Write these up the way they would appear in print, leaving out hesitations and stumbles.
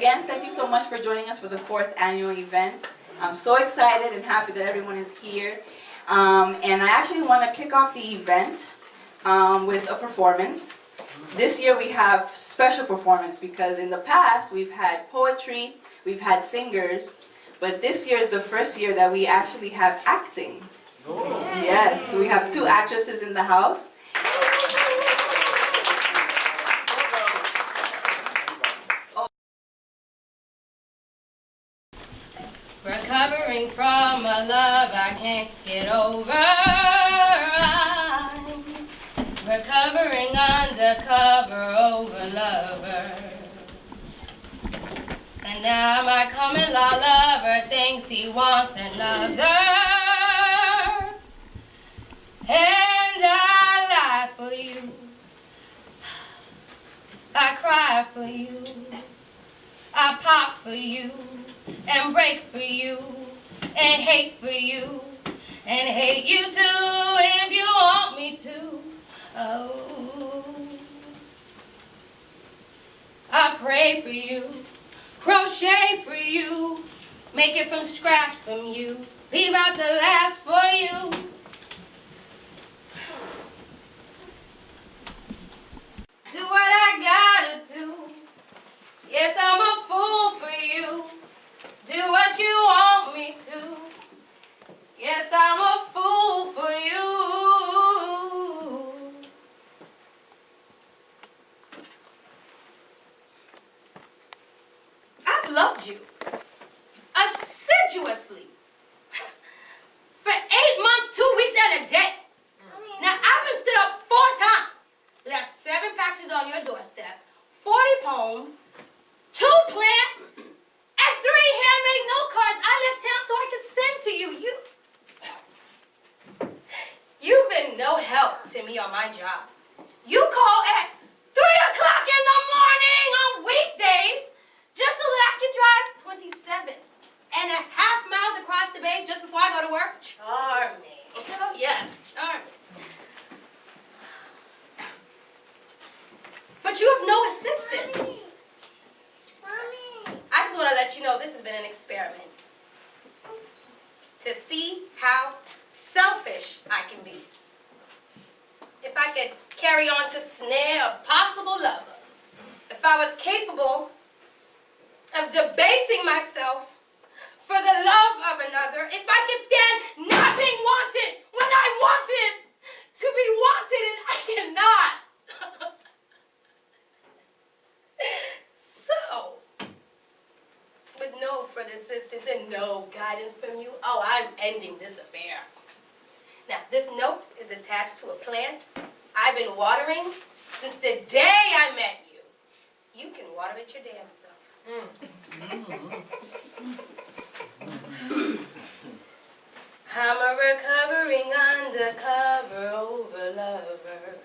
again, thank you so much for joining us for the 4th annual event. I'm so excited and happy that everyone is here. And I actually want to kick off the event with a performance. This year we have special performance because in the past we've had poetry, we've had singers, but this year is the first year that we actually have acting. Oh. Yes, we have 2 actresses in the house. Recovering from a love I can't get over. I'm recovering undercover over lover. And now my common law lover thinks he wants another. And I lie for you. I cry for you. I pop for you. And break for you, and hate for you, and hate you too if you want me to. Oh, I pray for you, crochet for you, make it from scratch from you, leave out the last for you. Do what I gotta do. Yes, I'm a fool for you. Do what you want me to. Yes, I'm a fool for you. I've loved you assiduously for 8 months, 2 weeks, and a day. Now, I've been stood up 4 times, left 7 packages on your doorstep, 40 poems, 2 plants, and 3 handmade note cards I left town so I could send to you. You've been no help to me on my job. You call at 3 o'clock in the morning on weekdays just so that I can drive 27.5 miles across the bay just before I go to work. Charming. Oh, yes, charming. But you have no assistance. I just want to let you know this has been an experiment to see how selfish I can be. If I could carry on to snare a possible lover, if I was capable of debasing myself for the love of another, if I could stand not being wanted when I wanted to be wanted and I cannot. So, with no further assistance and no guidance from you, oh, I'm ending this affair. Now, this note is attached to a plant I've been watering since the day I met you. You can water it your damn self. I'm a recovering undercover over lover.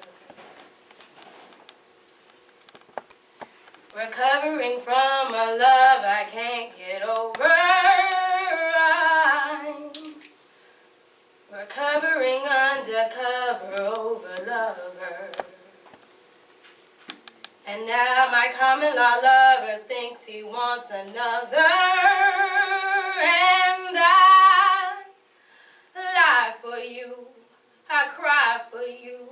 Recovering from a love I can't get over. I'm recovering undercover over lover. And now my common law lover thinks he wants another. And I lie for you. I cry for you.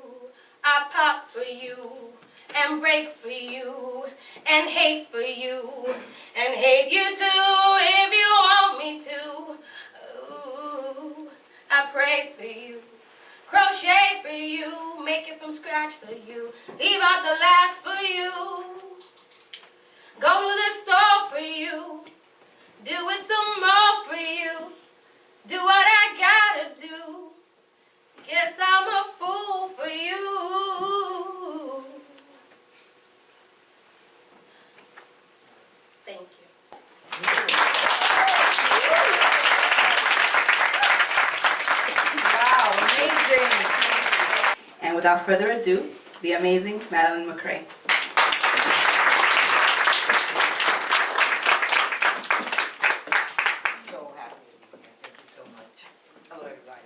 I pop for you. And break for you, and hate for you, and hate you too if you want me to. Ooh, I pray for you, crochet for you, make it from scratch for you, leave out the last for you. Go to the store for you, do it some more for you, do what I gotta do. Guess I'm a fool for you. Thank you. Wow, amazing. And without further ado, the amazing Madeline McCray. So happy to be here. Thank you so much. Hello, everybody.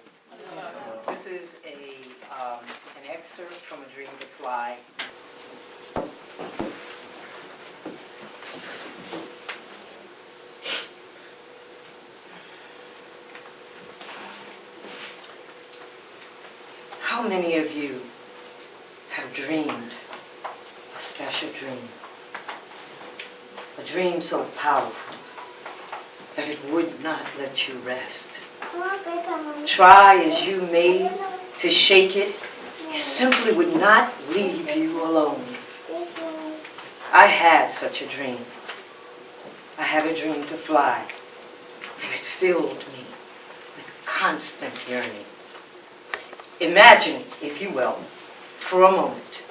This is an excerpt from A Dream to Fly. many of you have dreamed a special dream? A dream so powerful that it would not let you rest. Try as you may to shake it, it simply would not leave you alone. I had such a dream. I had a dream to fly, and it filled me with constant yearning. Imagine, if you will, for a moment,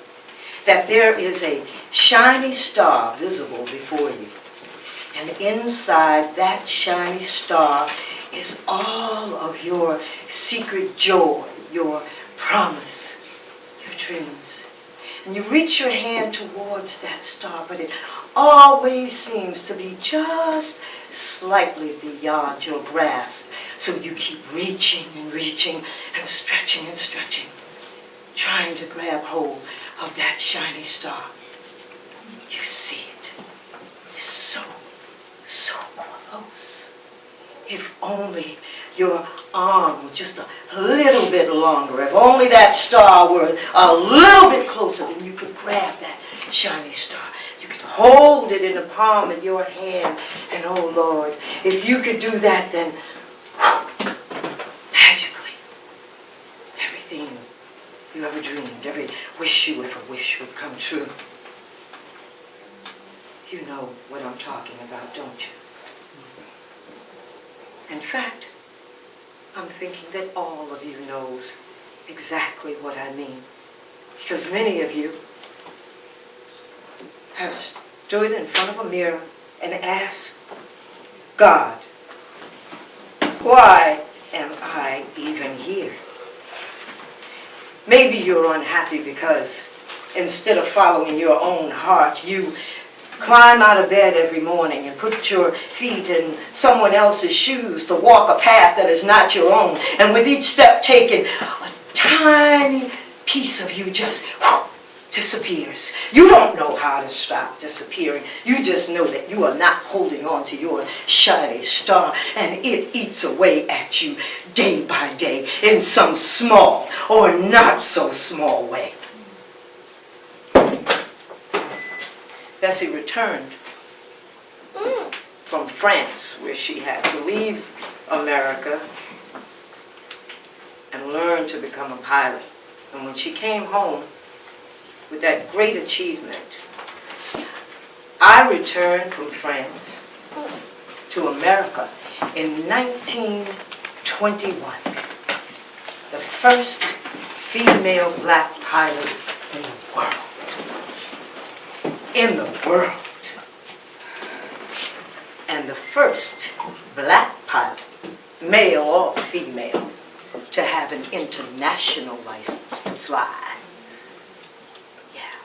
that there is a shiny star visible before you. And inside that shiny star is all of your secret joy, your promise, your dreams. And you reach your hand towards that star, but it always seems to be just slightly beyond your grasp. So you keep reaching and reaching and stretching, trying to grab hold of that shiny star. You see it. It's so close. If only your arm were just a little bit longer, if only that star were a little bit closer, then you could grab that shiny star. You could hold it in the palm of your hand, and oh Lord, if you could do that, then magically, everything you ever dreamed, every wish you ever wished would come true. You know what I'm talking about, don't you? In fact, I'm thinking that all of you knows exactly what I mean. Because many of you have stood in front of a mirror and asked God, why am I even here? Maybe you're unhappy because instead of following your own heart, you climb out of bed every morning and put your feet in someone else's shoes to walk a path that is not your own. And with each step taken, a tiny piece of you just disappears. You don't know how to stop disappearing. You just know that you are not holding on to your shiny star, and it eats away at you day by day in some small or not so small way. Bessie returned from France, where she had to leave America and learn to become a pilot. And when she came home with that great achievement, I returned from France to America in 1921, the first female black pilot in the world. In the world. And the first black pilot, male or female, to have an international license to fly. Yeah.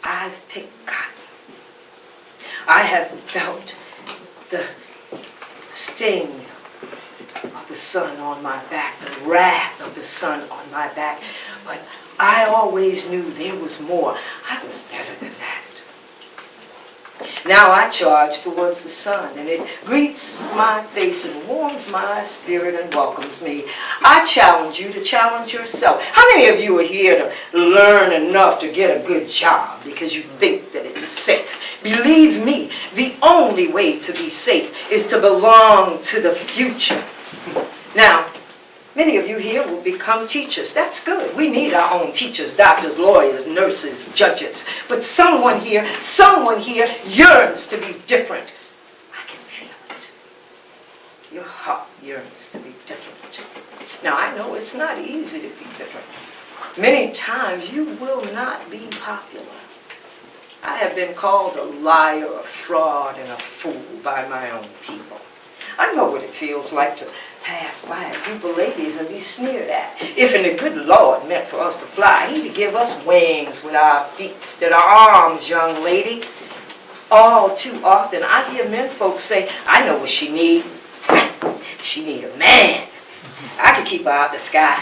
I've picked cotton. I have felt the sting of the sun on my back, the wrath of the sun on my back, but I always knew there was more. I was better than that. Now I charge towards the sun, and it greets my face and warms my spirit and welcomes me. I challenge you to challenge yourself. How many of you are here to learn enough to get a good job because you think that it's safe? Believe me, the only way to be safe is to belong to the future. Now, many of you here will become teachers. That's good. We need our own teachers, doctors, lawyers, nurses, judges. But someone here yearns to be different. I can feel it. Your heart yearns to be different. Now, I know it's not easy to be different. Many times you will not be popular. I have been called a liar, a fraud, and a fool by my own people. I know what it feels like to pass by a group of ladies and be sneered at. If the good Lord meant for us to fly, He'd give us wings with our feet instead of arms, young lady. All too often, I hear men folks say, I know what she need. She need a man. I could keep her out the sky.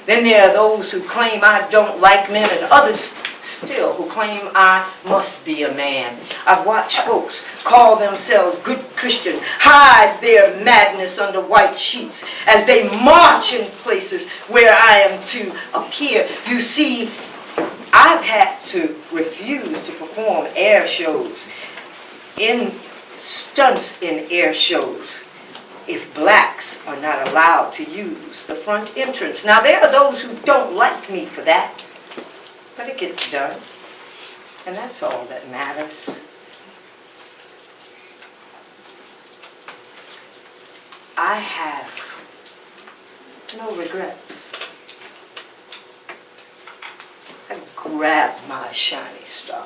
Then there are those who claim I don't like men, and others still who claim I must be a man. I've watched folks call themselves good Christian, hide their madness under white sheets as they march in places where I am to appear. You see, I've had to refuse to perform air shows, in stunts in air shows, if blacks are not allowed to use the front entrance. Now, there are those who don't like me for that, but it gets done, and that's all that matters. I have no regrets. I grabbed my shiny star.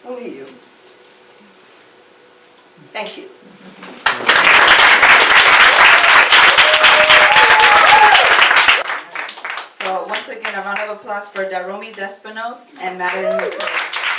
Only you. Thank you. So once again, a round of applause for Daromie Despinosse and Madeline McCray.